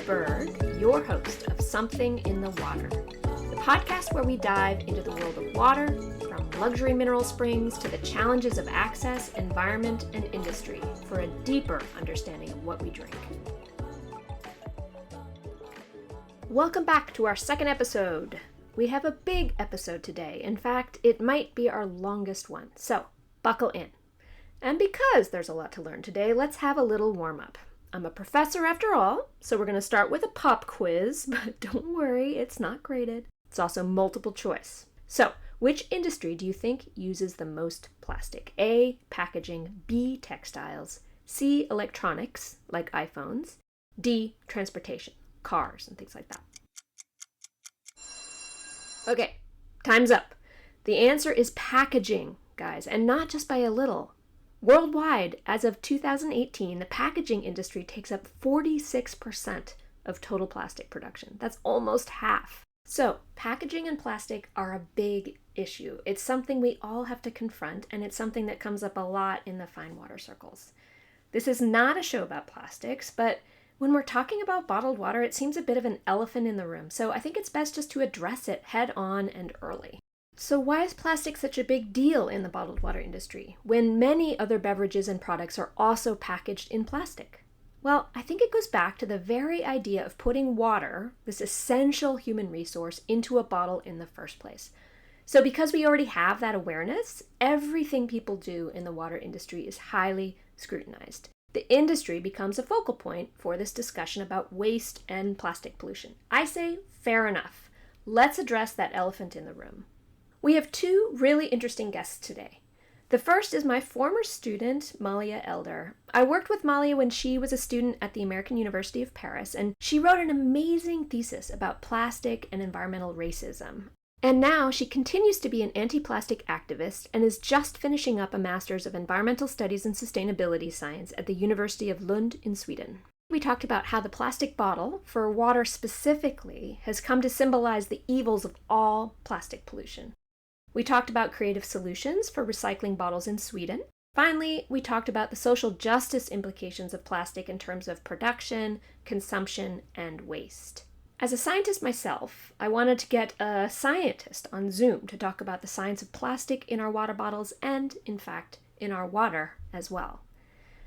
Berg, your host of Something in the Water, the podcast where we dive into the world of water, from luxury mineral springs to the challenges of access, environment, and industry for a deeper understanding of what we drink. Welcome back to our second episode. We have a big episode today. In fact, it might be our longest one, so buckle in. And because there's a lot to learn today, let's have a little warm-up. I'm a professor after all, so we're going to start with a pop quiz, but don't worry, it's not graded. It's also multiple choice. So, which industry do you think uses the most plastic? A, packaging, B, textiles, C, electronics, like iPhones, D, transportation, cars and things like that. Okay, time's up. The answer is packaging, guys, and not just by a little. Worldwide, as of 2018, the packaging industry takes up 46% of total plastic production. That's almost half. So, packaging and plastic are a big issue. It's something we all have to confront, and it's something that comes up a lot in the fine water circles. This is not a show about plastics, but when we're talking about bottled water, it seems a bit of an elephant in the room. So I think it's best just to address it head on and early. So why is plastic such a big deal in the bottled water industry when many other beverages and products are also packaged in plastic? Well, I think it goes back to the very idea of putting water, this essential human resource, into a bottle in the first place. So because we already have that awareness, everything people do in the water industry is highly scrutinized. The industry becomes a focal point for this discussion about waste and plastic pollution. I say, fair enough. Let's address that elephant in the room. We have two really interesting guests today. The first is my former student, Malia Elder. I worked with Malia when she was a student at the American University of Paris, and she wrote an amazing thesis about plastic and environmental racism. And now she continues to be an anti-plastic activist and is just finishing up a Master's of Environmental Studies and Sustainability Science at the University of Lund in Sweden. We talked about how the plastic bottle, for water specifically, has come to symbolize the evils of all plastic pollution. We talked about creative solutions for recycling bottles in Sweden. Finally, we talked about the social justice implications of plastic in terms of production, consumption, and waste. As a scientist myself, I wanted to get a scientist on Zoom to talk about the science of plastic in our water bottles and, in fact, in our water as well.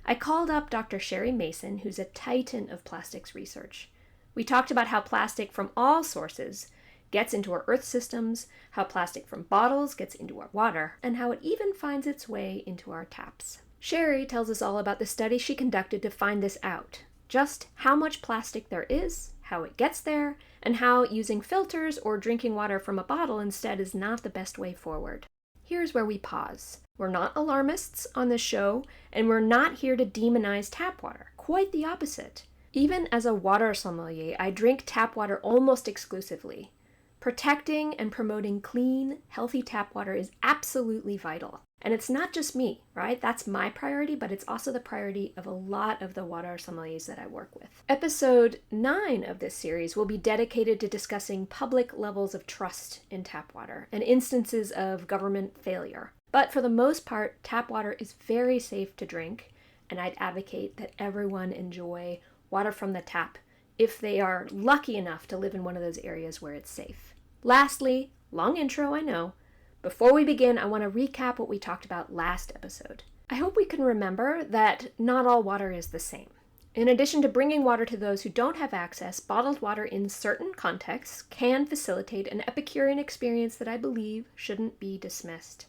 I called up Dr. Sherri Mason, who's a titan of plastics research. We talked about how plastic from all sources gets into our earth systems, how plastic from bottles gets into our water, and how it even finds its way into our taps. Sherri tells us all about the study she conducted to find this out, just how much plastic there is, how it gets there, and how using filters or drinking water from a bottle instead is not the best way forward. Here's where we pause. We're not alarmists on this show, and we're not here to demonize tap water. Quite the opposite. Even as a water sommelier, I drink tap water almost exclusively. Protecting and promoting clean, healthy tap water is absolutely vital. And it's not just me, right? That's my priority, but it's also the priority of a lot of the water sommeliers that I work with. Episode 9 of this series will be dedicated to discussing public levels of trust in tap water and instances of government failure. But for the most part, tap water is very safe to drink, and I'd advocate that everyone enjoy water from the tap if they are lucky enough to live in one of those areas where it's safe. Lastly, long intro, I know. Before we begin, I want to recap what we talked about last episode. I hope we can remember that not all water is the same. In addition to bringing water to those who don't have access, bottled water in certain contexts can facilitate an Epicurean experience that I believe shouldn't be dismissed.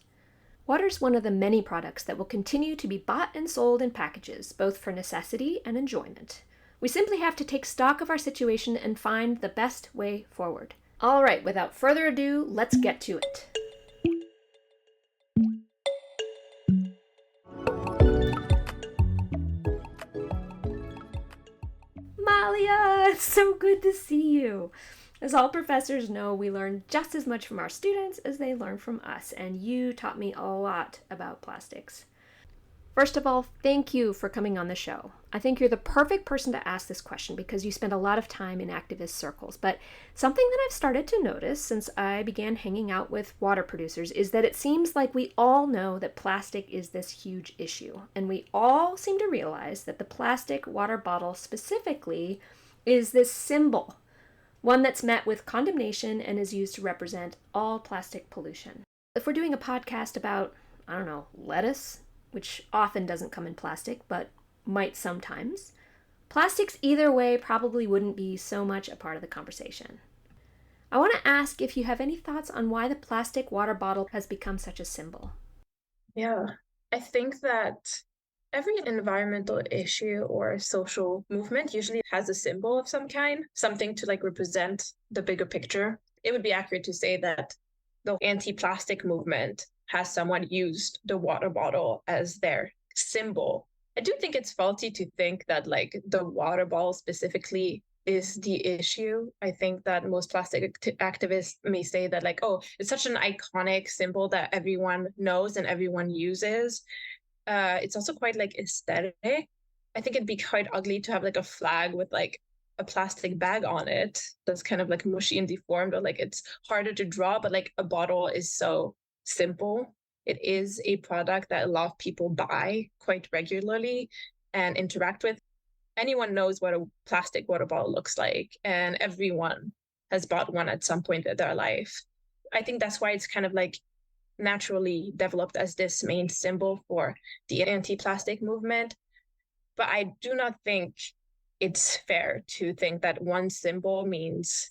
Water is one of the many products that will continue to be bought and sold in packages, both for necessity and enjoyment. We simply have to take stock of our situation and find the best way forward. All right, without further ado, let's get to it. Malia, it's so good to see you. As all professors know, we learn just as much from our students as they learn from us, and you taught me a lot about plastics. First of all, thank you for coming on the show. I think you're the perfect person to ask this question because you spend a lot of time in activist circles. But something that I've started to notice since I began hanging out with water producers is that it seems like we all know that plastic is this huge issue. And we all seem to realize that the plastic water bottle specifically is this symbol, one that's met with condemnation and is used to represent all plastic pollution. If we're doing a podcast about, I don't know, lettuce, which often doesn't come in plastic, but might sometimes, plastics either way probably wouldn't be so much a part of the conversation. I want to ask if you have any thoughts on why the plastic water bottle has become such a symbol. Yeah, I think that every environmental issue or social movement usually has a symbol of some kind, something to like represent the bigger picture. It would be accurate to say that the anti-plastic movement has somewhat used the water bottle as their symbol. I do think it's faulty to think that like the water bottle specifically is the issue. I think that most plastic activists may say that like, oh, it's such an iconic symbol that everyone knows and everyone uses. It's also quite like aesthetic. I think it'd be quite ugly to have like a flag with like a plastic bag on it that's kind of like mushy and deformed, or like it's harder to draw, but like a bottle is so simple. It is a product that a lot of people buy quite regularly and interact with. Anyone knows what a plastic water bottle looks like, and everyone has bought one at some point in their life. I think that's why it's kind of like naturally developed as this main symbol for the anti-plastic movement. But I do not think it's fair to think that one symbol means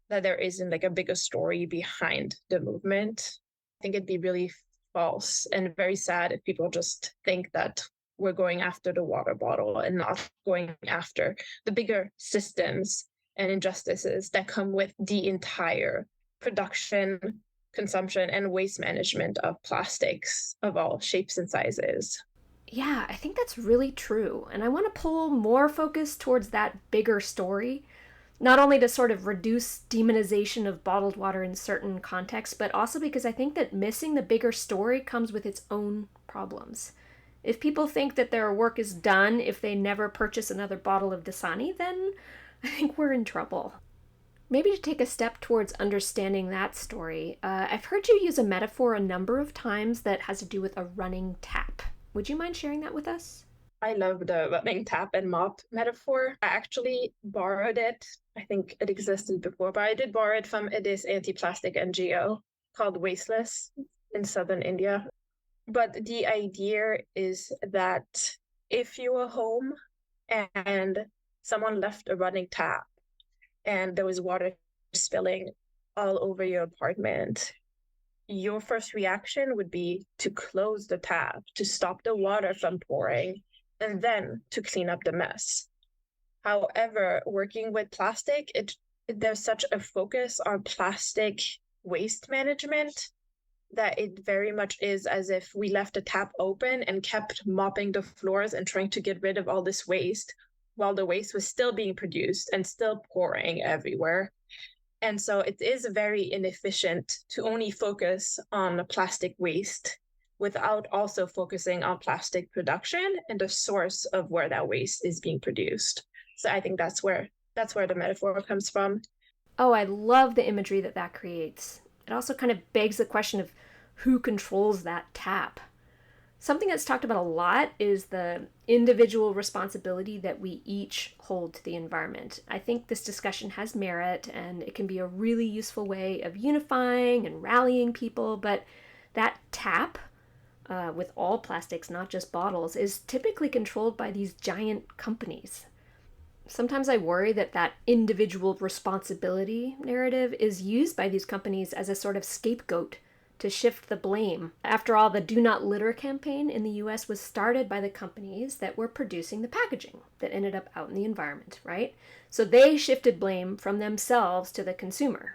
that there isn't like a bigger story behind the movement. I think it'd be really false and very sad if people just think that we're going after the water bottle and not going after the bigger systems and injustices that come with the entire production, consumption, and waste management of plastics of all shapes and sizes. Yeah, I think that's really true. And I want to pull more focus towards that bigger story, not only to sort of reduce demonization of bottled water in certain contexts, but also because I think that missing the bigger story comes with its own problems. If people think that their work is done if they never purchase another bottle of Dasani, then I think we're in trouble. Maybe to take a step towards understanding that story, I've heard you use a metaphor a number of times that has to do with a running tap. Would you mind sharing that with us? I love the running tap and mop metaphor. I actually borrowed it. I think it existed before, but I did borrow it from this anti-plastic NGO called Wasteless in southern India. But the idea is that if you were home and someone left a running tap and there was water spilling all over your apartment, your first reaction would be to close the tap, to stop the water from pouring, and then to clean up the mess. However, working with plastic, there's such a focus on plastic waste management that it very much is as if we left the tap open and kept mopping the floors and trying to get rid of all this waste while the waste was still being produced and still pouring everywhere. And so it is very inefficient to only focus on plastic waste without also focusing on plastic production and the source of where that waste is being produced. So I think that's where the metaphor comes from. Oh, I love the imagery that that creates. It also kind of begs the question of who controls that tap. Something that's talked about a lot is the individual responsibility that we each hold to the environment. I think this discussion has merit and it can be a really useful way of unifying and rallying people, but that tap, with all plastics, not just bottles, is typically controlled by these giant companies. Sometimes I worry that that individual responsibility narrative is used by these companies as a sort of scapegoat to shift the blame. After all, the Do Not Litter campaign in the US was started by the companies that were producing the packaging that ended up out in the environment, right? So they shifted blame from themselves to the consumer.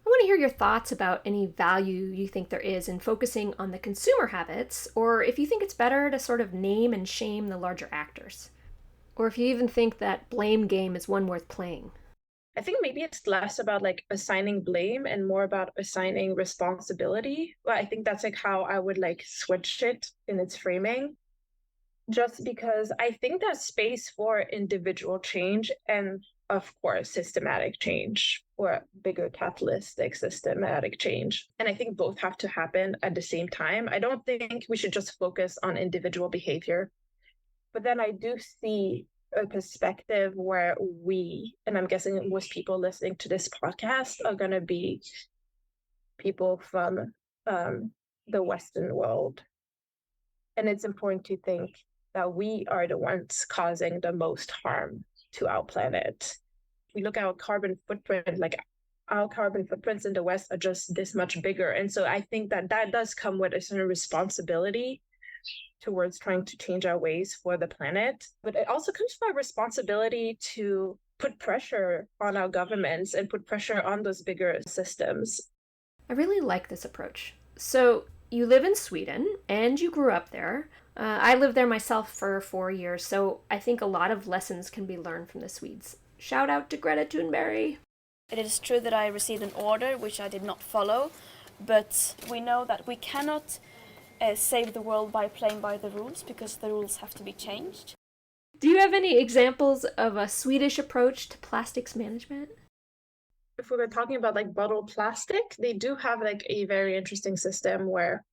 I want to hear your thoughts about any value you think there is in focusing on the consumer habits, or if you think it's better to sort of name and shame the larger actors. Or if you even think that blame game is one worth playing. I think maybe it's less about like assigning blame and more about assigning responsibility. But I think that's like how I would like switch it in its framing. Just because I think there's space for individual change and of course systematic change or bigger capitalistic systematic change. And I think both have to happen at the same time. I don't think we should just focus on individual behavior. But then I do see a perspective where we, and I'm guessing most people listening to this podcast are going to be people from the Western world. And it's important to think that we are the ones causing the most harm to our planet. We look at our carbon footprint, like our carbon footprints in the West are just this much bigger. And so I think that that does come with a certain responsibility towards trying to change our ways for the planet. But it also comes from a responsibility to put pressure on our governments and put pressure on those bigger systems. I really like this approach. So you live in Sweden and you grew up there. I lived there myself for 4 years, so I think a lot of lessons can be learned from the Swedes. Shout out to Greta Thunberg. It is true that I received an order which I did not follow, but we know that we cannot save the world by playing by the rules, because the rules have to be changed. Do you have any examples of a Swedish approach to plastics management? If we were talking about like bottled plastic, they do have like a very interesting system where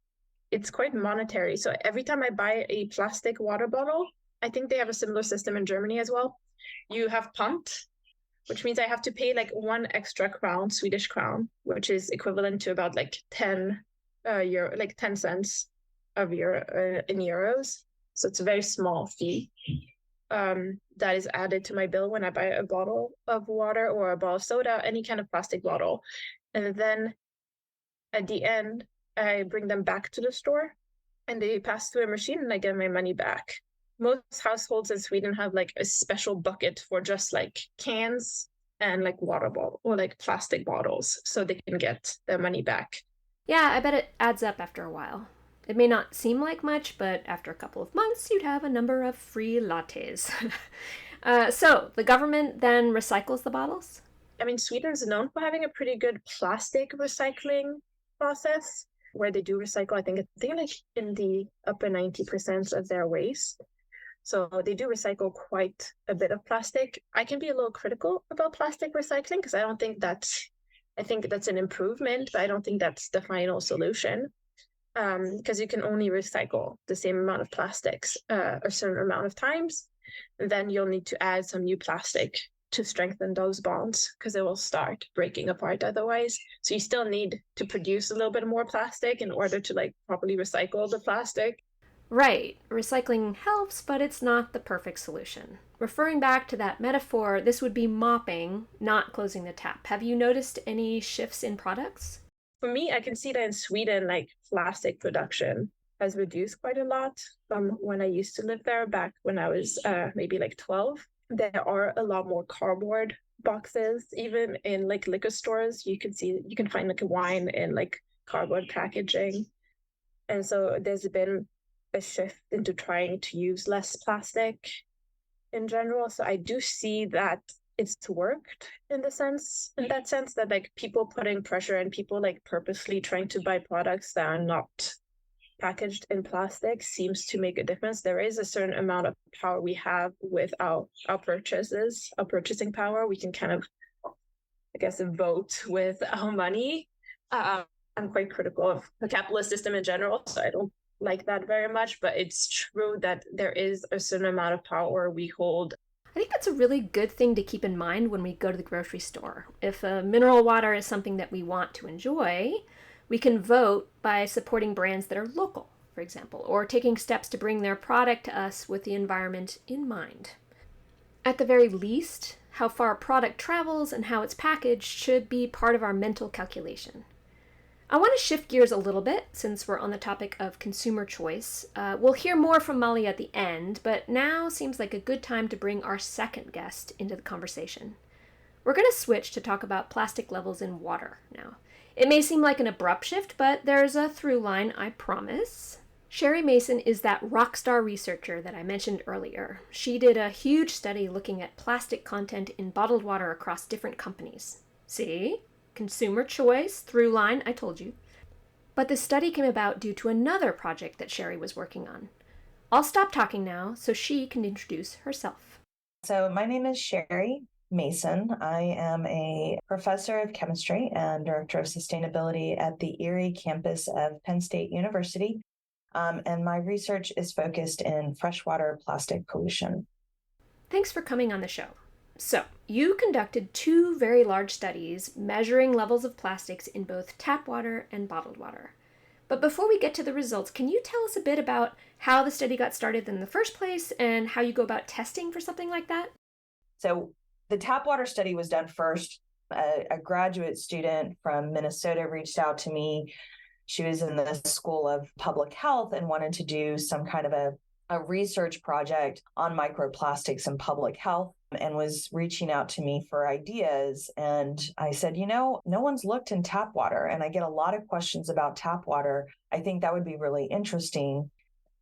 it's quite monetary. So every time I buy a plastic water bottle, I think they have a similar system in Germany as well. You have pant, which means I have to pay like 1 extra crown, Swedish crown, which is equivalent to about like 10 euro, like 10 cents of euro in euros. So it's a very small fee that is added to my bill when I buy a bottle of water or a bottle of soda, any kind of plastic bottle. And then at the end, I bring them back to the store and they pass through a machine and I get my money back. Most households in Sweden have like a special bucket for just like cans and like water bottle or like plastic bottles so they can get their money back. Yeah, I bet it adds up after a while. It may not seem like much, but after a couple of months, you'd have a number of free lattes. So the government then recycles the bottles? I mean, Sweden's known for having a pretty good plastic recycling process where they do recycle. I think like in the upper 90% of their waste. So they do recycle quite a bit of plastic. I can be a little critical about plastic recycling because I think that's an improvement, but I don't think that's the final solution. Because you can only recycle the same amount of plastics a certain amount of times. And then you'll need to add some new plastic to strengthen those bonds because it will start breaking apart otherwise. So you still need to produce a little bit more plastic in order to like properly recycle the plastic. Right. Recycling helps, but it's not the perfect solution. Referring back to that metaphor, this would be mopping, not closing the tap. Have you noticed any shifts in products? For me, I can see that in Sweden, like plastic production has reduced quite a lot from when I used to live there back when I was maybe like 12. There are a lot more cardboard boxes, even in like liquor stores. You can find like wine in like cardboard packaging. And so there's been a shift into trying to use less plastic in general. So I do see that it's worked in that sense that like people putting pressure and people like purposely trying to buy products that are not packaged in plastic seems to make a difference. There is a certain amount of power we have with our purchases, our purchasing power. We can kind of, I guess, vote with our money. I'm quite critical of the capitalist system in general, so I don't like that very much, but it's true that there is a certain amount of power we hold. I think that's a really good thing to keep in mind when we go to the grocery store. If mineral water is something that we want to enjoy, we can vote by supporting brands that are local, for example, or taking steps to bring their product to us with the environment in mind. At the very least, how far a product travels and how it's packaged should be part of our mental calculation. I want to shift gears a little bit since we're on the topic of consumer choice. We'll hear more from Malia at the end, but now seems like a good time to bring our second guest into the conversation. We're going to switch to talk about plastic levels in water now. It may seem like an abrupt shift, but there's a through line, I promise. Sherri Mason is that rock star researcher that I mentioned earlier. She did a huge study looking at plastic content in bottled water across different companies. See? Consumer choice, through line, I told you. But this study came about due to another project that Sherri was working on. I'll stop talking now so she can introduce herself. So my name is Sherri Mason. I am a professor of chemistry and director of sustainability at the Erie campus of Penn State University. And my research is focused in freshwater plastic pollution. Thanks for coming on the show. So, you conducted 2 very large studies measuring levels of plastics in both tap water and bottled water. But before we get to the results, can you tell us a bit about how the study got started in the first place and how you go about testing for something like that? So the tap water study was done first. A graduate student from Minnesota reached out to me. She was in the School of Public Health and wanted to do some kind of a research project on microplastics in public health and was reaching out to me for ideas. And I said, no one's looked in tap water, and I get a lot of questions about tap water. I think that would be really interesting.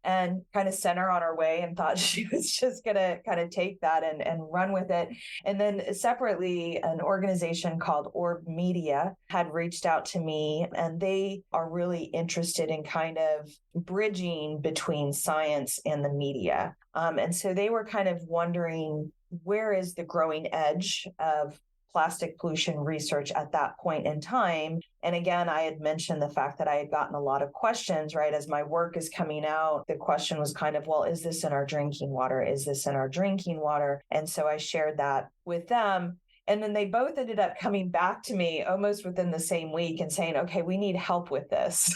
And kind of sent her on her way and thought she was just going to kind of take that and run with it. And then separately, an organization called Orb Media had reached out to me, and they are really interested in kind of bridging between science and the media. And so they were kind of wondering, where is the growing edge of plastic pollution research at that point in time? And again, I had mentioned the fact that I had gotten a lot of questions, right? As my work is coming out, the question was kind of, well, is this in our drinking water? Is this in our drinking water? And so I shared that with them. And then they both ended up coming back to me almost within the same week and saying, okay, we need help with this.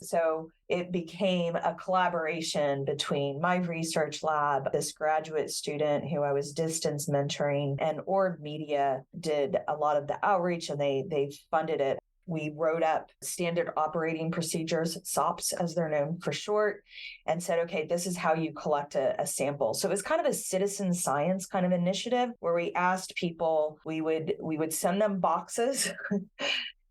So it became a collaboration between my research lab, this graduate student who I was distance mentoring, and Orb Media did a lot of the outreach, and they funded it. We wrote up standard operating procedures, SOPs as they're known for short, and said, okay, this is how you collect a sample. So it was kind of a citizen science kind of initiative where we asked people, we would send them boxes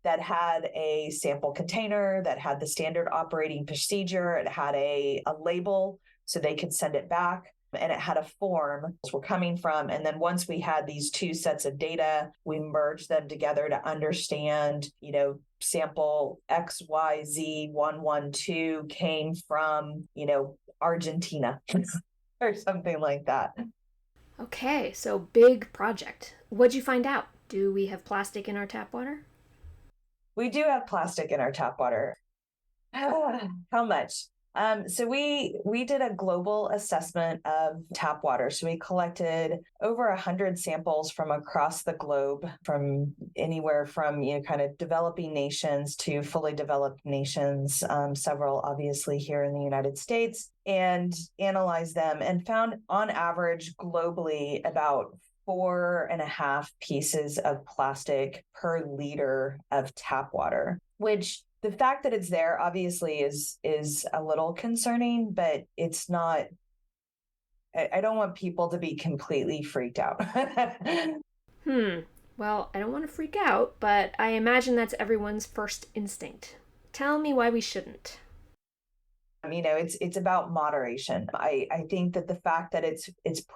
that had a sample container, that had the standard operating procedure, it had a label so they could send it back. And it had a form we're coming from. And then once we had these 2 sets of data, we merged them together to understand, sample XYZ112 came from, Argentina or something like that. Okay, so big project. What'd you find out? Do we have plastic in our tap water? We do have plastic in our tap water. How much? So we did a global assessment of tap water. So we collected over 100 samples from across the globe, from anywhere from kind of developing nations to fully developed nations, several obviously here in the United States, and analyzed them and found on average globally about 4.5 pieces of plastic per liter of tap water, which the fact that it's there obviously is a little concerning, but it's not. I don't want people to be completely freaked out. Well, I don't want to freak out, but I imagine that's everyone's first instinct. Tell me why we shouldn't. It's about moderation. I think that the fact that it's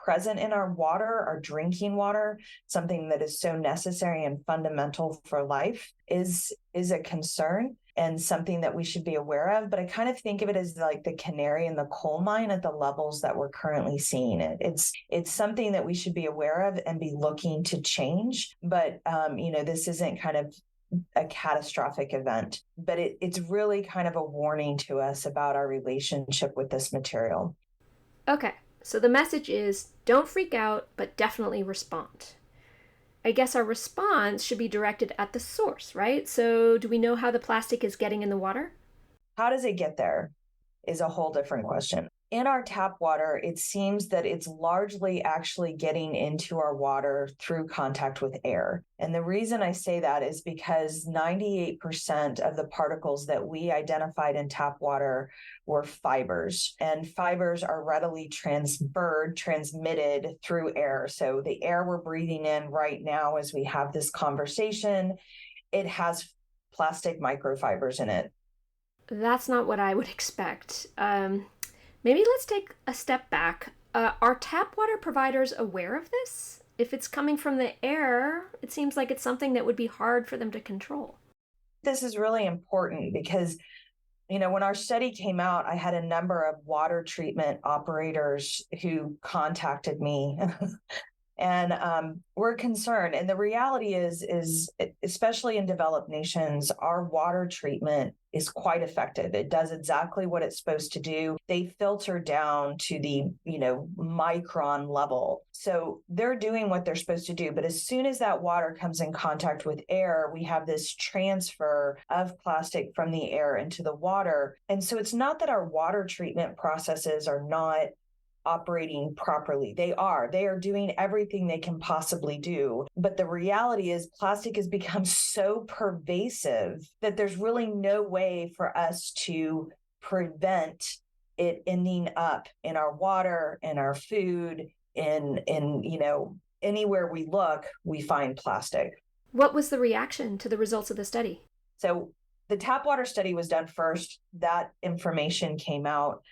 present in our water, our drinking water, something that is so necessary and fundamental for life, is a concern and something that we should be aware of. But I kind of think of it as like the canary in the coal mine at the levels that we're currently seeing it. It's something that we should be aware of and be looking to change. But this isn't kind of a catastrophic event, but it's really kind of a warning to us about our relationship with this material. Okay, so the message is don't freak out, but definitely respond. I guess our response should be directed at the source, right? So do we know how the plastic is getting in the water? How does it get there is a whole different question. In our tap water, it seems that it's largely actually getting into our water through contact with air. And the reason I say that is because 98% of the particles that we identified in tap water were fibers, and fibers are readily transmitted through air. So the air we're breathing in right now as we have this conversation, it has plastic microfibers in it. That's not what I would expect. Maybe let's take a step back. Are tap water providers aware of this? If it's coming from the air, it seems like it's something that would be hard for them to control. This is really important because, when our study came out, I had a number of water treatment operators who contacted me And we're concerned. And the reality is especially in developed nations, our water treatment is quite effective. It does exactly what it's supposed to do. They filter down to the, micron level. So they're doing what they're supposed to do. But as soon as that water comes in contact with air, we have this transfer of plastic from the air into the water. And so it's not that our water treatment processes are not operating properly. They are doing everything they can possibly do. But the reality is plastic has become so pervasive that there's really no way for us to prevent it ending up in our water, in our food, in anywhere we look, we find plastic. What was the reaction to the results of the study? So the tap water study was done first. That information came out.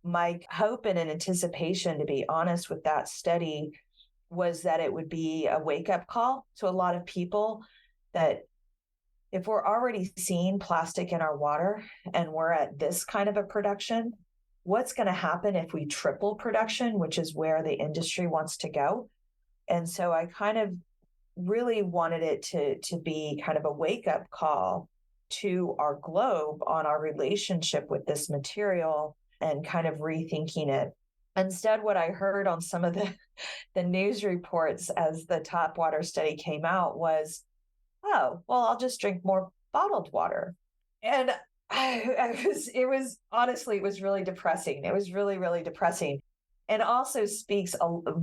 My hope and an anticipation, to be honest, with that study was that it would be a wake-up call to a lot of people that if we're already seeing plastic in our water and we're at this kind of a production, what's going to happen if we triple production, which is where the industry wants to go? And so I kind of really wanted it to be kind of a wake-up call to our globe on our relationship with this material and kind of rethinking it. Instead, what I heard on some of the news reports as the tap water study came out was, oh, well, I'll just drink more bottled water. And it was honestly, it was really depressing. It was really, really depressing. And also speaks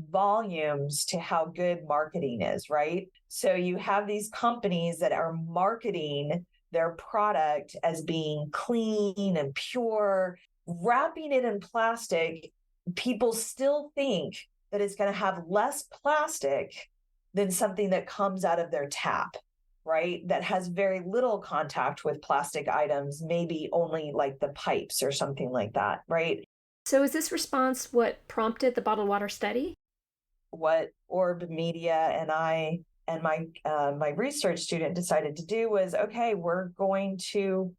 volumes to how good marketing is, right? So you have these companies that are marketing their product as being clean and pure, wrapping it in plastic. People still think that it's going to have less plastic than something that comes out of their tap, right? That has very little contact with plastic items, maybe only like the pipes or something like that, right? So is this response what prompted the bottled water study? What Orb Media and I and my research student decided to do was, okay, we're going to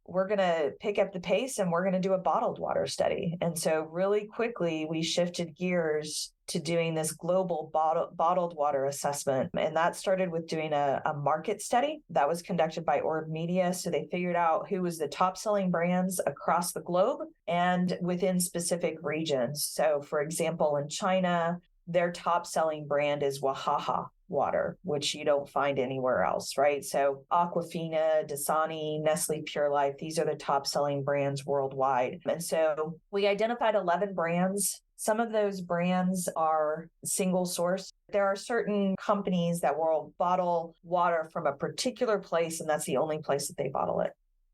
pick up the pace and we're going to do a bottled water study. And so really quickly we shifted gears to doing this global bottled water assessment. And that started with doing a market study that was conducted by Orb Media. So they figured out who was the top selling brands across the globe and within specific regions. So for example, in China, their top selling brand is Wahaha water, which you don't find anywhere else, right? So Aquafina, Dasani, Nestle Pure Life, these are the top selling brands worldwide. And so we identified 11 brands. Some of those brands are single source. There are certain companies that will bottle water from a particular place, and that's the only place that they bottle it.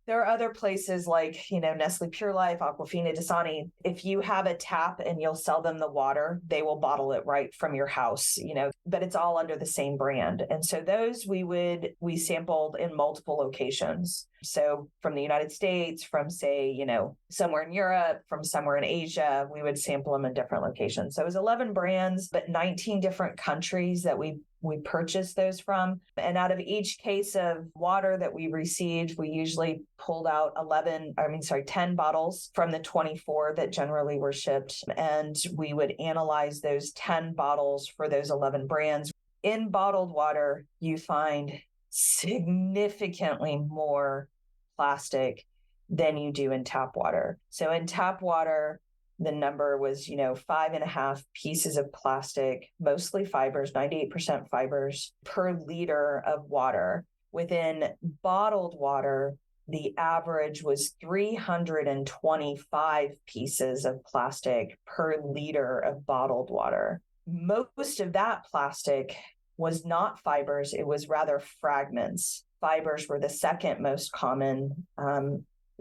There are other places like, Nestle Pure Life, Aquafina, Dasani. If you have a tap and you'll sell them the water, they will bottle it right from your house, but it's all under the same brand. And so those we sampled in multiple locations. So from the United States, from say, somewhere in Europe, from somewhere in Asia, we would sample them in different locations. So it was 11 brands, but 19 different countries that we purchased those from. And out of each case of water that we received, we usually pulled out 10 bottles from the 24 that generally were shipped. And we would analyze those 10 bottles for those 11 brands. In bottled water, you find significantly more plastic than you do in tap water. So in tap water, the number was, 5.5 pieces of plastic, mostly fibers, 98% fibers per liter of water. Within bottled water, the average was 325 pieces of plastic per liter of bottled water. Most of that plastic was not fibers, it was rather fragments. Fibers were the second most common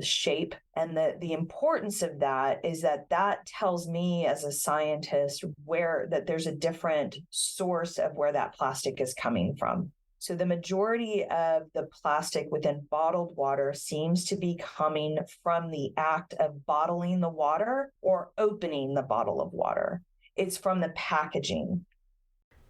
shape. And the importance of that is that tells me as a scientist that there's a different source of where that plastic is coming from. So the majority of the plastic within bottled water seems to be coming from the act of bottling the water or opening the bottle of water. It's from the packaging.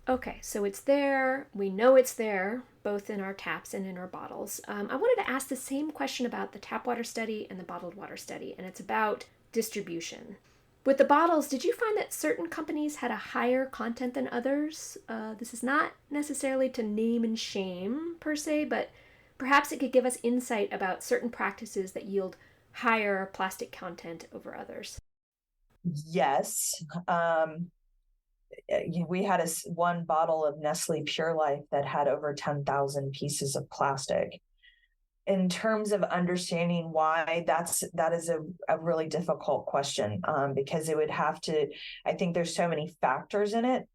Okay, so it's there. We know it's there, both in our taps and in our bottles. I wanted to ask the same question about the tap water study and the bottled water study, and it's about distribution. With the bottles, did you find that certain companies had a higher content than others? This is not necessarily to name and shame per se, but perhaps it could give us insight about certain practices that yield higher plastic content over others. Yes. We had one bottle of Nestle Pure Life that had over 10,000 pieces of plastic. In terms of understanding why, that is a really difficult question, because it would have to, I think there's so many factors in it.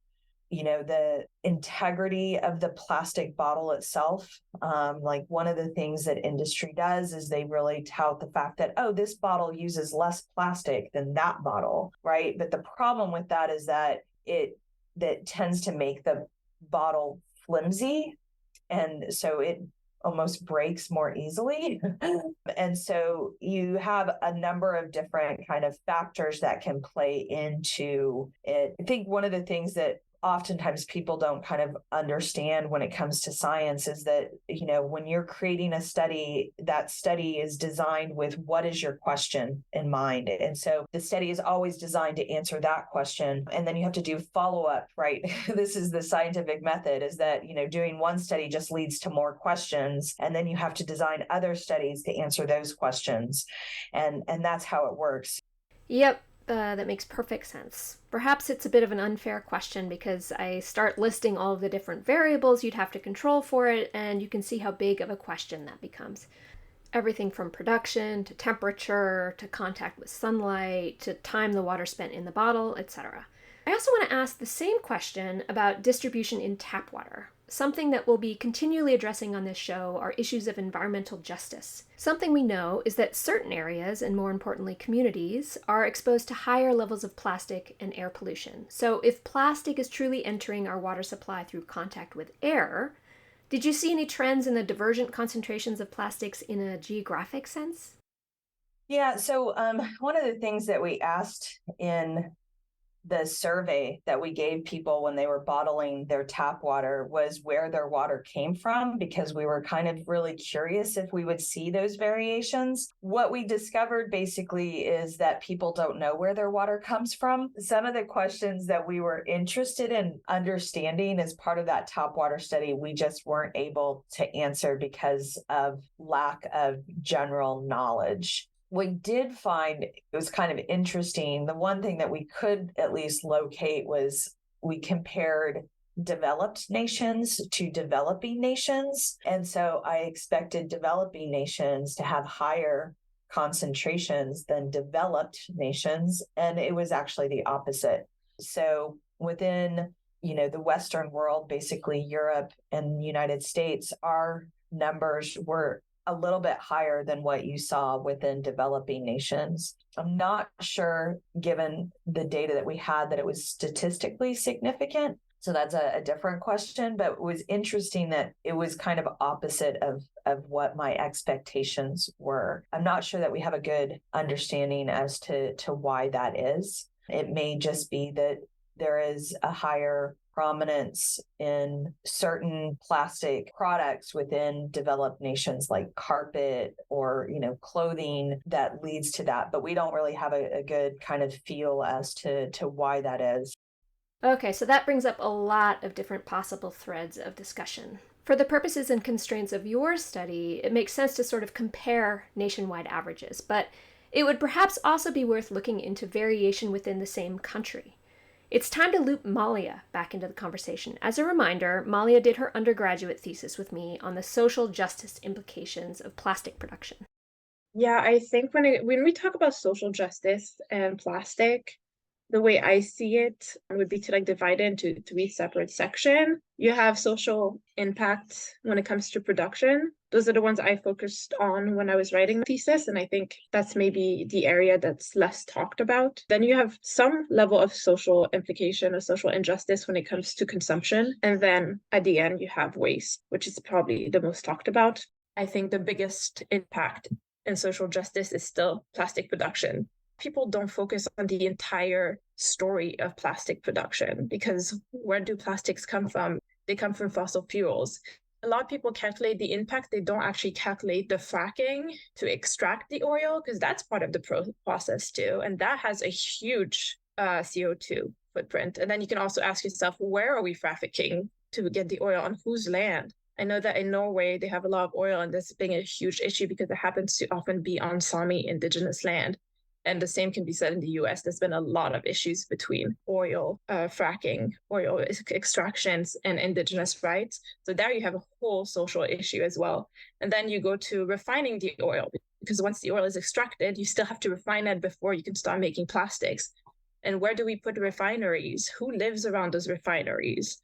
The integrity of the plastic bottle itself. Like one of the things that industry does is they really tout the fact that, oh, this bottle uses less plastic than that bottle, right? But the problem with that is that that tends to make the bottle flimsy. And so it almost breaks more easily. And so you have a number of different kind of factors that can play into it. I think one of the things that oftentimes people don't kind of understand when it comes to science is that, when you're creating a study, that study is designed with what is your question in mind. And so the study is always designed to answer that question. And then you have to do follow-up, right? This is the scientific method, is that, doing one study just leads to more questions. And then you have to design other studies to answer those questions. And that's how it works. Yep. That makes perfect sense. Perhaps it's a bit of an unfair question because I start listing all of the different variables you'd have to control for it, and you can see how big of a question that becomes. Everything from production to temperature to contact with sunlight to time the water spent in the bottle, etc. I also want to ask the same question about distribution in tap water. Something that we'll be continually addressing on this show are issues of environmental justice. Something we know is that certain areas, and more importantly communities, are exposed to higher levels of plastic and air pollution. So if plastic is truly entering our water supply through contact with air, did you see any trends in the divergent concentrations of plastics in a geographic sense? Yeah, so one of the things that we asked in the survey that we gave people when they were bottling their tap water was where their water came from, because we were kind of really curious if we would see those variations. What we discovered basically is that people don't know where their water comes from. Some of the questions that we were interested in understanding as part of that tap water study, we just weren't able to answer because of lack of general knowledge. We did find, it was kind of interesting. The one thing that we could at least locate was we compared developed nations to developing nations. And so I expected developing nations to have higher concentrations than developed nations. And it was actually the opposite. So within, the Western world, basically Europe and the United States, our numbers were a little bit higher than what you saw within developing nations. I'm not sure, given the data that we had, that it was statistically significant. So that's a different question, but it was interesting that it was kind of opposite of what my expectations were. I'm not sure that we have a good understanding as to why that is. It may just be that there is a higher prominence in certain plastic products within developed nations like carpet or clothing that leads to that, but we don't really have a good kind of feel as to why that is. Okay, so that brings up a lot of different possible threads of discussion. For the purposes and constraints of your study, it makes sense to sort of compare nationwide averages, but it would perhaps also be worth looking into variation within the same country. It's time to loop Malia back into the conversation. As a reminder, Malia did her undergraduate thesis with me on the social justice implications of plastic production. Yeah, I think when we talk about social justice and plastic, the way I see it would be to divide it into 3 separate sections. You have social impact when it comes to production. Those are the ones I focused on when I was writing the thesis, and I think that's maybe the area that's less talked about. Then you have some level of social implication or social injustice when it comes to consumption. And then at the end, you have waste, which is probably the most talked about. I think the biggest impact in social justice is still plastic production. People don't focus on the entire story of plastic production, because where do plastics come from? They come from fossil fuels. a lot of people calculate the impact. They don't actually calculate the fracking to extract the oil, because that's part of the process too. And that has a huge CO2 footprint. And then you can also ask yourself, where are we fracking to get the oil, on whose land? I know that in Norway, they have a lot of oil, and this being a huge issue because it happens to often be on Sami indigenous land. And the same can be said in the US. There's been a lot of issues between oil fracking, oil extractions, and indigenous rights. So there you have a whole social issue as well. And then you go to refining the oil, because once the oil is extracted, you still have to refine it before you can start making plastics. And where do we put refineries? Who lives around those refineries?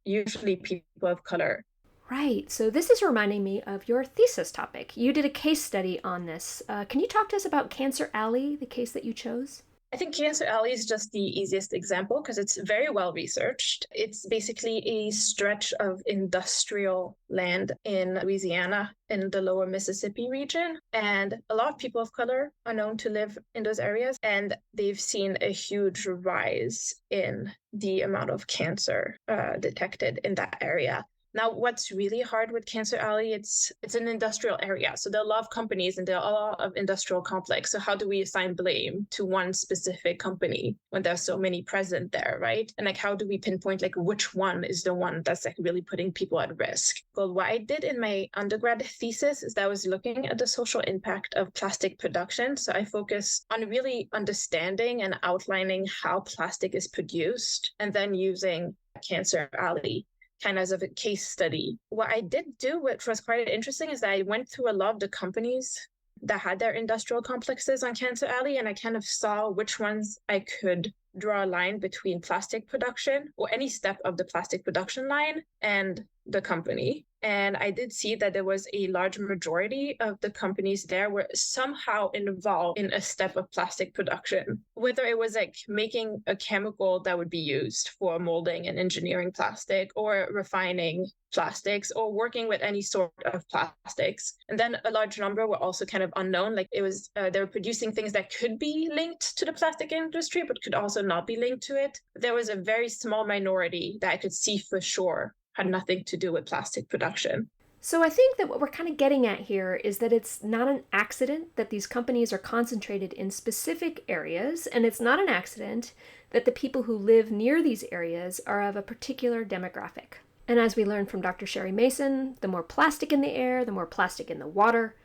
Usually people of color. Right. So this is reminding me of your thesis topic. You did a case study on this. Can you talk to us about Cancer Alley, the case that you chose? I think Cancer Alley is just the easiest example because it's very well researched. It's basically a stretch of industrial land in Louisiana in the lower Mississippi region. And a lot of people of color are known to live in those areas. And they've seen a huge rise in the amount of cancer detected in that area. Now, what's really hard with Cancer Alley, it's an industrial area. So there are a lot of companies and there are a lot of industrial complex. So how do we assign blame to one specific company when there's so many present there, right? And like, how do we pinpoint like which one is the one that's like really putting people at risk? Well, what I did in my undergrad thesis is that I was looking at the social impact of plastic production. So I focused on really understanding and outlining how plastic is produced and then using Cancer Alley kind of as a case study. What I did do, which was quite interesting, is that I went through a lot of the companies that had their industrial complexes on Cancer Alley, and I kind of saw which ones I could draw a line between plastic production or any step of the plastic production line and the company. And I did see that there was a large majority of the companies there were somehow involved in a step of plastic production, whether it was like making a chemical that would be used for molding and engineering plastic, or refining plastics, or working with any sort of plastics. And then a large number were also kind of unknown. Like it was, they were producing things that could be linked to the plastic industry, but could also not be linked to it. There was a very small minority that I could see for sure had nothing to do with plastic production. So I think that what we're kind of getting at here is that it's not an accident that these companies are concentrated in specific areas, and it's not an accident that the people who live near these areas are of a particular demographic. And as we learned from Dr. Sherri Mason, the more plastic in the air, the more plastic in the water.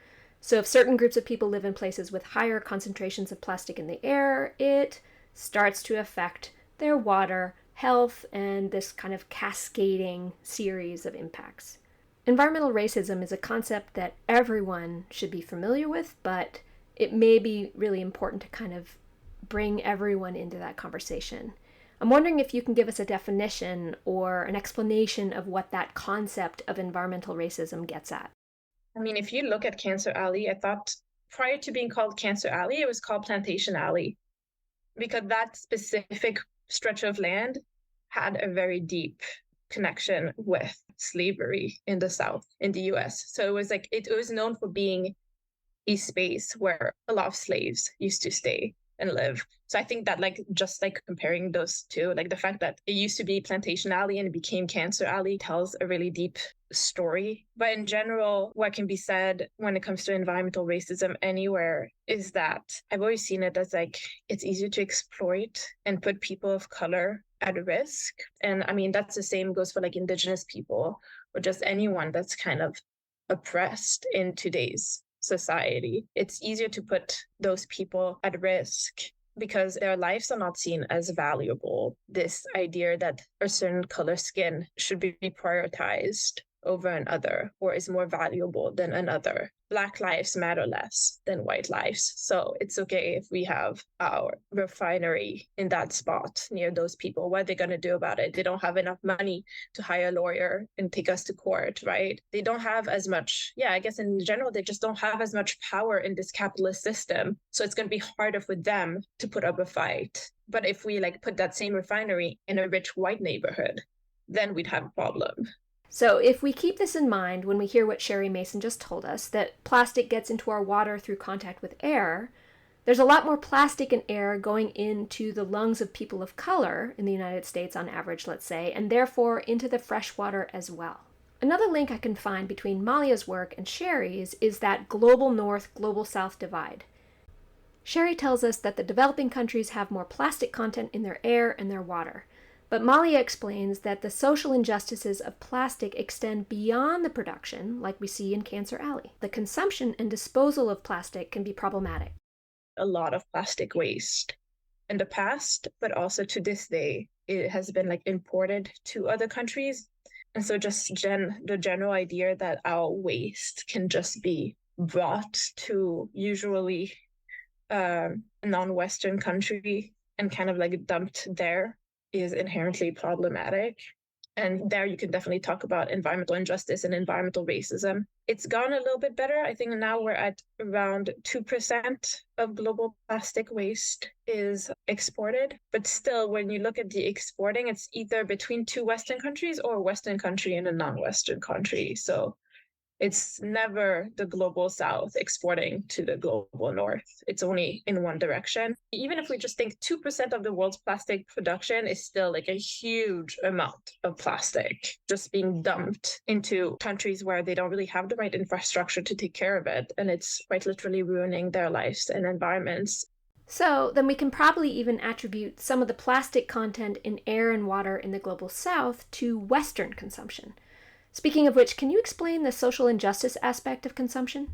So if certain groups of people live in places with higher concentrations of plastic in the air, it starts to affect their water, health, and this kind of cascading series of impacts. Environmental racism is a concept that everyone should be familiar with, but it may be really important to kind of bring everyone into that conversation. I'm wondering if you can give us a definition or an explanation of what that concept of environmental racism gets at. I mean, if you look at Cancer Alley, I thought prior to being called Cancer Alley, it was called Plantation Alley, because that specific stretch of land had a very deep connection with slavery in the South, in the US. So it was like, it was known for being a space where a lot of slaves used to stay and live. So I think that like, just like comparing those two, like the fact that it used to be Plantation Alley and it became Cancer Alley tells a really deep story. But in general, what can be said when it comes to environmental racism anywhere is that I've always seen it as like, it's easier to exploit and put people of color at risk. And I mean, that's the same goes for like indigenous people or just anyone that's kind of oppressed in today's society. It's easier to put those people at risk because their lives are not seen as valuable. This idea that a certain color skin should be prioritized over another or is more valuable than another. Black lives matter less than white lives. So it's okay if we have our refinery in that spot near those people. What are they going to do about it? They don't have enough money to hire a lawyer and take us to court, right? They don't have as much, I guess in general, they just don't have as much power in this capitalist system. So it's going to be harder for them to put up a fight. But if we like put that same refinery in a rich white neighborhood, then we'd have a problem. So if we keep this in mind when we hear what Sherri Mason just told us, that plastic gets into our water through contact with air, there's a lot more plastic and air going into the lungs of people of color in the United States on average, let's say, and therefore into the fresh water as well. Another link I can find between Malia's work and Sherri's is that global north, global south divide. Sherri tells us that the developing countries have more plastic content in their air and their water. But Malia explains that the social injustices of plastic extend beyond the production, like we see in Cancer Alley. The consumption and disposal of plastic can be problematic. A lot of plastic waste in the past, but also to this day, it has been like imported to other countries. And so just the general idea that our waste can just be brought to usually a non-Western country and kind of like dumped there is inherently problematic. And there you can definitely talk about environmental injustice and environmental racism. It's gone a little bit better. I think now we're at around 2% of global plastic waste is exported. But still, when you look at the exporting, it's either between two Western countries or a Western country and a non-Western country. So it's never the global south exporting to the global north. It's only in one direction. Even if we just think 2% of the world's plastic production is still like a huge amount of plastic just being dumped into countries where they don't really have the right infrastructure to take care of it. And it's quite literally ruining their lives and environments. So then we can probably even attribute some of the plastic content in air and water in the global south to Western consumption. Speaking of which, can you explain the social injustice aspect of consumption?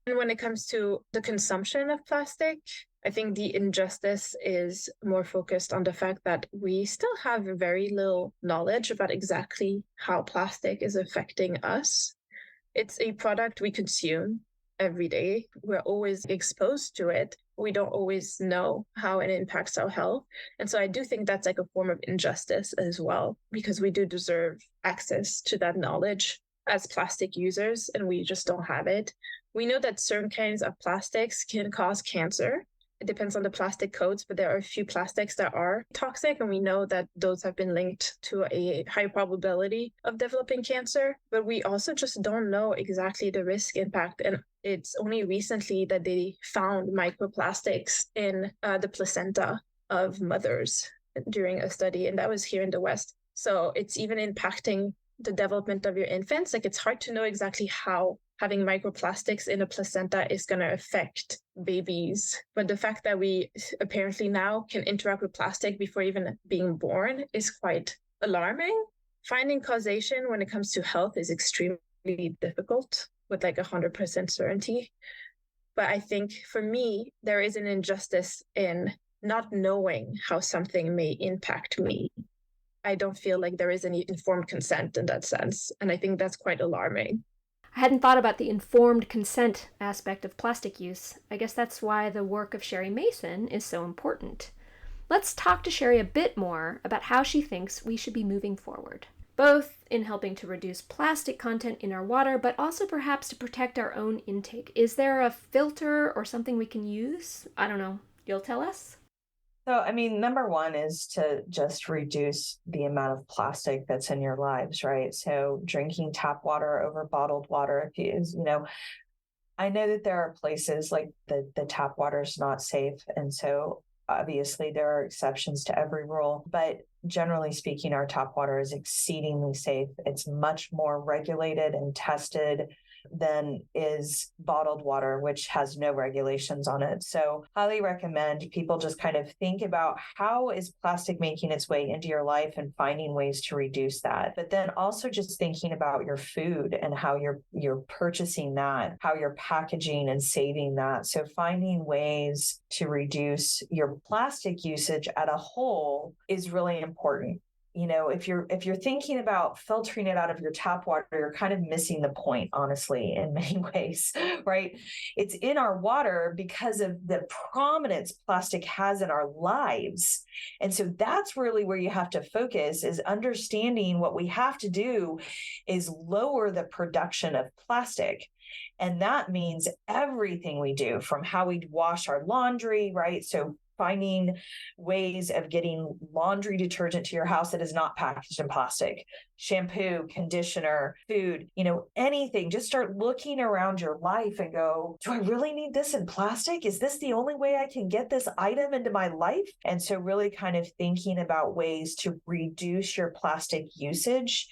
And when it comes to the consumption of plastic, I think the injustice is more focused on the fact that we still have very little knowledge about exactly how plastic is affecting us. It's a product we consume every day. We're always exposed to it. We don't always know how it impacts our health. And so I do think that's like a form of injustice as well, because we do deserve access to that knowledge as plastic users, and we just don't have it. We know that certain kinds of plastics can cause cancer. It depends on the plastic codes, but there are a few plastics that are toxic, and we know that those have been linked to a high probability of developing cancer. But we also just don't know exactly the risk impact. And it's only recently that they found microplastics in the placenta of mothers during a study, and that was here in the West. So it's even impacting the development of your infants. Like, it's hard to know exactly how having microplastics in a placenta is going to affect babies. But the fact that we apparently now can interact with plastic before even being born is quite alarming. Finding causation when it comes to health is extremely difficult with like 100% certainty. But I think for me, there is an injustice in not knowing how something may impact me. I don't feel like there is any informed consent in that sense. And I think that's quite alarming. I hadn't thought about the informed consent aspect of plastic use. I guess that's why the work of Sherri Mason is so important. Let's talk to Sherri a bit more about how she thinks we should be moving forward, both in helping to reduce plastic content in our water, but also perhaps to protect our own intake. Is there a filter or something we can use? I don't know. You'll tell us? So, I mean, number one is to just reduce the amount of plastic that's in your lives, right? So drinking tap water over bottled water, I know that there are places like the tap water is not safe. And so obviously there are exceptions to every rule, but generally speaking, our tap water is exceedingly safe. It's much more regulated and tested than is bottled water, which has no regulations on it. So highly recommend people just kind of think about how is plastic making its way into your life and finding ways to reduce that. But then also just thinking about your food and how you're purchasing that, how you're packaging and saving that. So finding ways to reduce your plastic usage at a whole is really important. If you're thinking about filtering it out of your tap water, you're kind of missing the point, honestly, in many ways, right? It's in our water because of the prominence plastic has in our lives. And so that's really where you have to focus, is understanding what we have to do is lower the production of plastic. And that means everything we do, from how we wash our laundry, right? So finding ways of getting laundry detergent to your house that is not packaged in plastic, shampoo, conditioner, food, anything. Just start looking around your life and go, do I really need this in plastic? Is this the only way I can get this item into my life? And so really kind of thinking about ways to reduce your plastic usage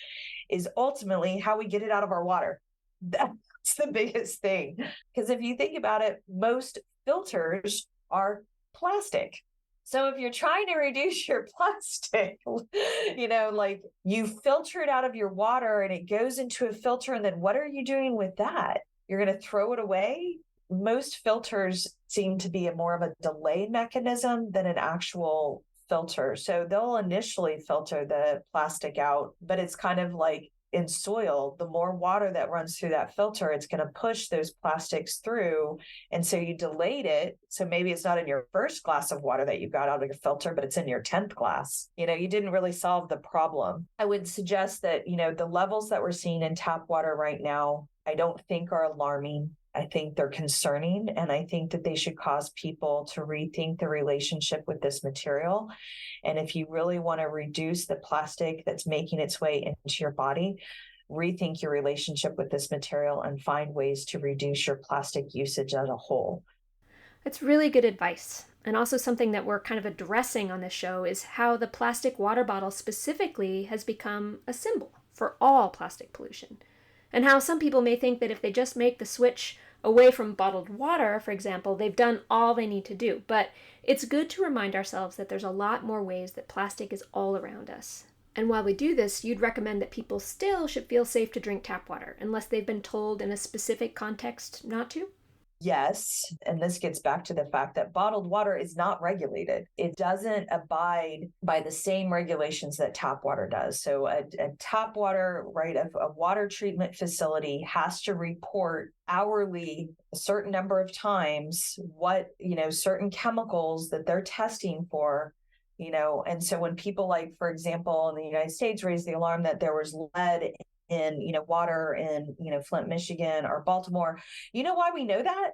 is ultimately how we get it out of our water. That's the biggest thing. Because if you think about it, most filters are plastic. So if you're trying to reduce your plastic, like you filter it out of your water and it goes into a filter, and then what are you doing with that? You're going to throw it away? Most filters seem to be more of a delay mechanism than an actual filter. So they'll initially filter the plastic out, but it's kind of like in soil, the more water that runs through that filter, it's going to push those plastics through. And so you delayed it. So maybe it's not in your first glass of water that you got out of your filter, but it's in your 10th glass. You didn't really solve the problem. I would suggest that, the levels that we're seeing in tap water right now, I don't think are alarming. I think they're concerning, and I think that they should cause people to rethink the relationship with this material. And if you really want to reduce the plastic that's making its way into your body, rethink your relationship with this material and find ways to reduce your plastic usage as a whole. That's really good advice. And also something that we're kind of addressing on this show is how the plastic water bottle specifically has become a symbol for all plastic pollution. And how some people may think that if they just make the switch away from bottled water, for example, they've done all they need to do. But it's good to remind ourselves that there's a lot more ways that plastic is all around us. And while we do this, you'd recommend that people still should feel safe to drink tap water, unless they've been told in a specific context not to? Yes. And this gets back to the fact that bottled water is not regulated. It doesn't abide by the same regulations that tap water does. So a tap water, right, a water treatment facility has to report hourly a certain number of times what, certain chemicals that they're testing for. And so when people like, for example, in the United States raised the alarm that there was lead in, water in, Flint, Michigan or Baltimore. You know why we know that?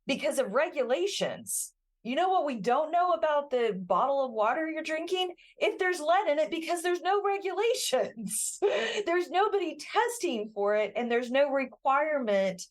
Because of regulations. You know what we don't know about the bottle of water you're drinking? If there's lead in it, because there's no regulations. There's nobody testing for it, and there's no requirement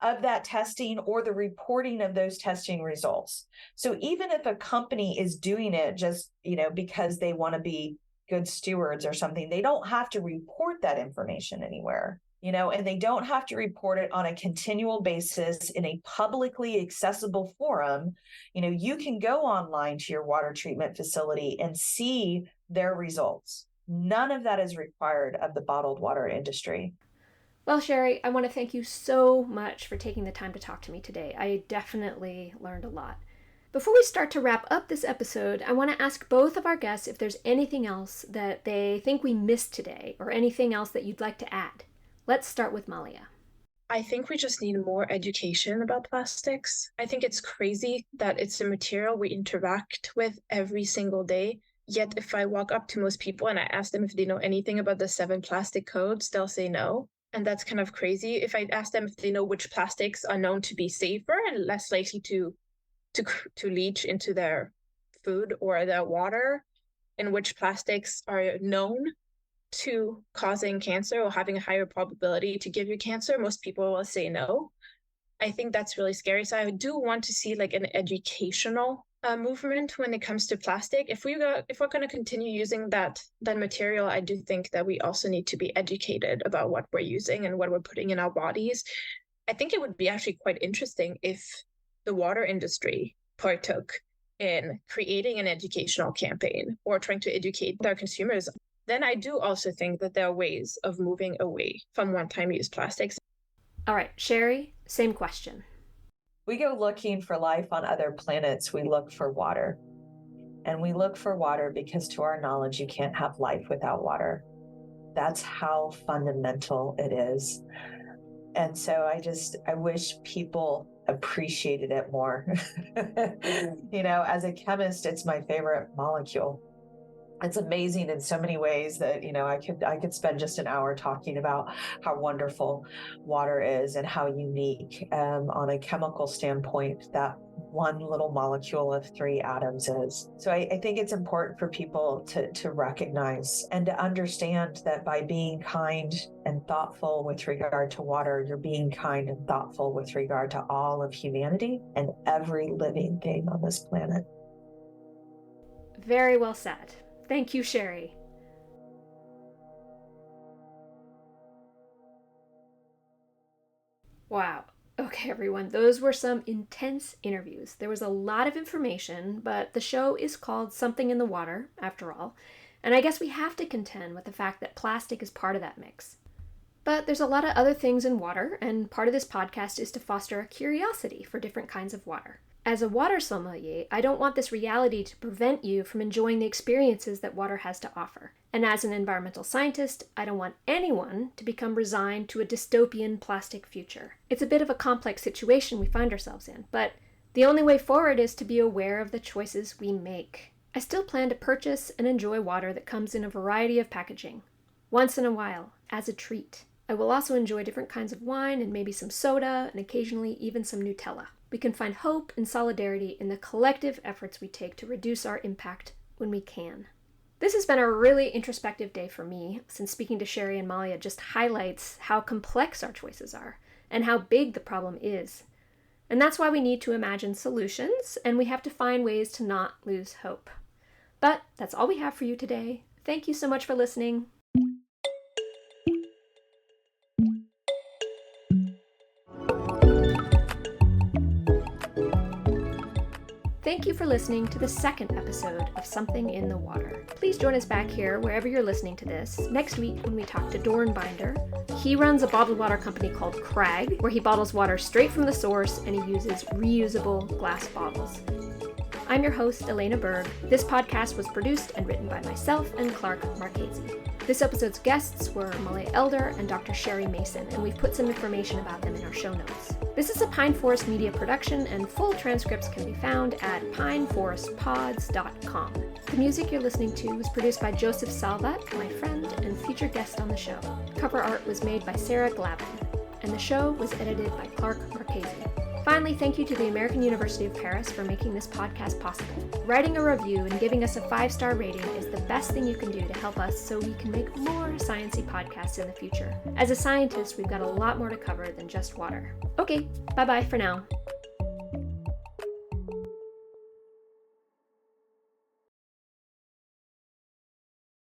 of that testing or the reporting of those testing results. So even if a company is doing it just, because they want to be good stewards or something, they don't have to report that information anywhere, and they don't have to report it on a continual basis in a publicly accessible forum. You can go online to your water treatment facility and see their results. None of that is required of the bottled water industry. Well, Sherri, I want to thank you so much for taking the time to talk to me today. I definitely learned a lot. Before we start to wrap up this episode, I want to ask both of our guests if there's anything else that they think we missed today, or anything else that you'd like to add. Let's start with Malia. I think we just need more education about plastics. I think it's crazy that it's a material we interact with every single day. Yet if I walk up to most people and I ask them if they know anything about the 7 plastic codes, they'll say no. And that's kind of crazy. If I ask them if they know which plastics are known to be safer and less likely to leach into their food or their water, and which plastics are known to causing cancer or having a higher probability to give you cancer, most people will say no. I think that's really scary. So I do want to see like an educational movement when it comes to plastic. If we're going to continue using that material, I do think that we also need to be educated about what we're using and what we're putting in our bodies. I think it would be actually quite interesting if the water industry partook in creating an educational campaign or trying to educate their consumers. Then I do also think that there are ways of moving away from one-time use plastics. All right, Sherri, same question. We go looking for life on other planets. We look for water. And we look for water because, to our knowledge, you can't have life without water. That's how fundamental it is. And so I wish people appreciated it more. As a chemist, it's my favorite molecule. it's amazing in so many ways that, I could spend just an hour talking about how wonderful water is and how unique on a chemical standpoint that one little molecule of 3 atoms is. So I think it's important for people to recognize and to understand that by being kind and thoughtful with regard to water, you're being kind and thoughtful with regard to all of humanity and every living thing on this planet. Very well said. Thank you, Sherri. Wow. Okay, everyone, those were some intense interviews. There was a lot of information, but the show is called Something in the Water, after all, and I guess we have to contend with the fact that plastic is part of that mix. But there's a lot of other things in water, and part of this podcast is to foster a curiosity for different kinds of water. As a water sommelier, I don't want this reality to prevent you from enjoying the experiences that water has to offer. And as an environmental scientist, I don't want anyone to become resigned to a dystopian plastic future. It's a bit of a complex situation we find ourselves in, but the only way forward is to be aware of the choices we make. I still plan to purchase and enjoy water that comes in a variety of packaging, once in a while, as a treat. I will also enjoy different kinds of wine and maybe some soda and occasionally even some Nutella. We can find hope and solidarity in the collective efforts we take to reduce our impact when we can. This has been a really introspective day for me, since speaking to Sherri and Malia just highlights how complex our choices are and how big the problem is. And that's why we need to imagine solutions, and we have to find ways to not lose hope. But that's all we have for you today. Thank you so much for listening. Thank you for listening to the second episode of Something in the Water. Please join us back here wherever you're listening to this next week when we talk to Dornbinder. He runs a bottled water company called Crag, where he bottles water straight from the source and he uses reusable glass bottles. I'm your host, Elena Berg. This podcast was produced and written by myself and Clark Marchese. This episode's guests were Malia Elder and Dr. Sherri Mason, and we've put some information about them in our show notes. This is a Pine Forest Media production, and full transcripts can be found at pineforestpods.com. The music you're listening to was produced by Joseph Salvat, my friend and featured guest on the show. Cover art was made by Sarah Glavin, and the show was edited by Clark Marchese. Finally, thank you to the American University of Paris for making this podcast possible. Writing a review and giving us a 5-star rating is the best thing you can do to help us so we can make more sciencey podcasts in the future. As a scientist, we've got a lot more to cover than just water. Okay, bye-bye for now.